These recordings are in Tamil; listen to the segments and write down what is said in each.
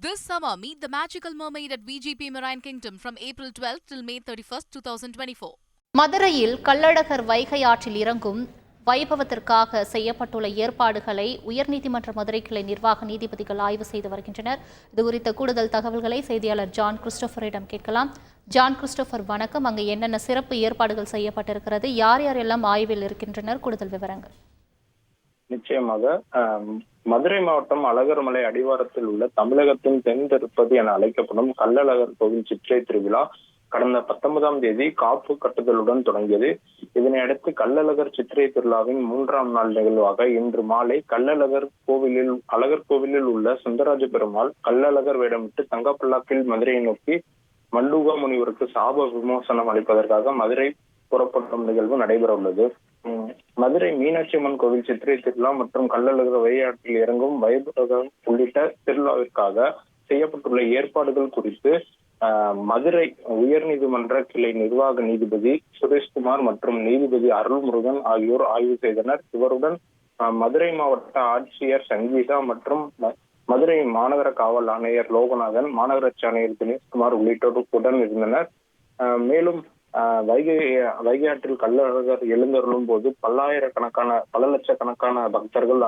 This summer, meet the magical mermaid at VGP Marine Kingdom from April 12th till May 31st, 2024. மதுரையில் கள்ளழகர் வைகை ஆற்றில் இறங்கும் வைபவத்திற்காக செய்யப்பட்டுள்ள ஏற்பாடுகளை உயர்நீதிமன்ற மதுரை கிளை நிர்வாக நீதிபதிகள் ஆய்வு செய்து வருகின்றனர். இதுகுறித்த கூடுதல் தகவல்களை செய்தியாளர் ஜான் கிறிஸ்டோபரிடம் கேட்கலாம். ஜான் கிறிஸ்டோபர், வணக்கம். அங்கு என்னென்ன சிறப்பு ஏற்பாடுகள் செய்யப்பட்டிருக்கிறது, யார் யாரெல்லாம் ஆய்வில் இருக்கின்றனர், கூடுதல் விவரங்கள்? நிச்சயமாக மதுரை மாவட்டம் அழகர்மலை அடிவாரத்தில் உள்ள தமிழகத்தின் தென் திருப்பதி என அழைக்கப்படும் கள்ளழகர் கோவில் சித்திரை திருவிழா கடந்த 19ஆம் தேதி காப்பு கட்டுதலுடன் தொடங்கியது. இதனை அடுத்து கள்ளழகர் சித்திரை திருவிழாவின் 3ஆம் நாள் நிகழ்வாக இன்று மாலை அழகர் கோவிலில் உள்ள சுந்தரராஜ பெருமாள் கள்ளழகர் வேடமிட்டு தங்கப்பல்லாக்கில் மதுரையை நோக்கி மண்டூகா முனிவருக்கு சாப விமோசனம் அளிப்பதற்காக மதுரை புறப்படும் நிகழ்வு நடைபெற உள்ளது. மதுரை மீனாட்சி அம்மன் கோவில் சித்திரை திருவிழா மற்றும் கள்ளழகர் வையாற்றில் இறங்கும் வைபவம் உள்ளிட்ட திருவிழாவிற்காக செய்யப்பட்டுள்ள ஏற்பாடுகள் குறித்து மதுரை உயர்நீதிமன்ற கிளை நிர்வாக நீதிபதி சுரேஷ்குமார் மற்றும் நீதிபதி அருள்முருகன் ஆகியோர் ஆய்வு செய்தனர். இவருடன் மதுரை மாவட்ட ஆட்சியர் சங்கீதா மற்றும் மதுரை மாநகர காவல் ஆணையர் லோகநாதன், மாநகராட்சி ஆணையர் தினேஷ்குமார் உள்ளிட்டோர் உடன் இருந்தனர். மேலும் வைகை ஆற்றில் கள்ளழகர் எழுந்தருளும் போது பல லட்சக்கணக்கான பக்தர்கள்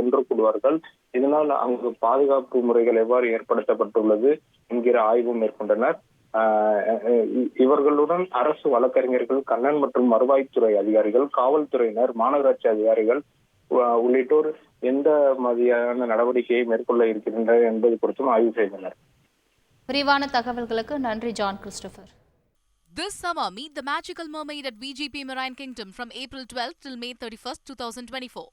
ஒன்று கூடுவார்கள். இதனால் அங்கு பாதுகாப்பு முறைகள் எவ்வாறு ஏற்படுத்தப்பட்டுள்ளது என்கிற ஆய்வு மேற்கொண்டனர். இவர்களுடன் அரசு வழக்கறிஞர்கள், கண்ணன் மற்றும் வருவாய்த்துறை அதிகாரிகள், காவல்துறையினர், மாநகராட்சி அதிகாரிகள் உள்ளிட்டோர் எந்த மாதிரியான நடவடிக்கையை மேற்கொள்ள இருக்கின்றனர் என்பது குறித்தும் ஆய்வு செய்தனர். விரிவான தகவல்களுக்கு நன்றி John Christopher. This summer, meet the magical mermaid at VGP Marine Kingdom from April 12th till May 31st, 2024.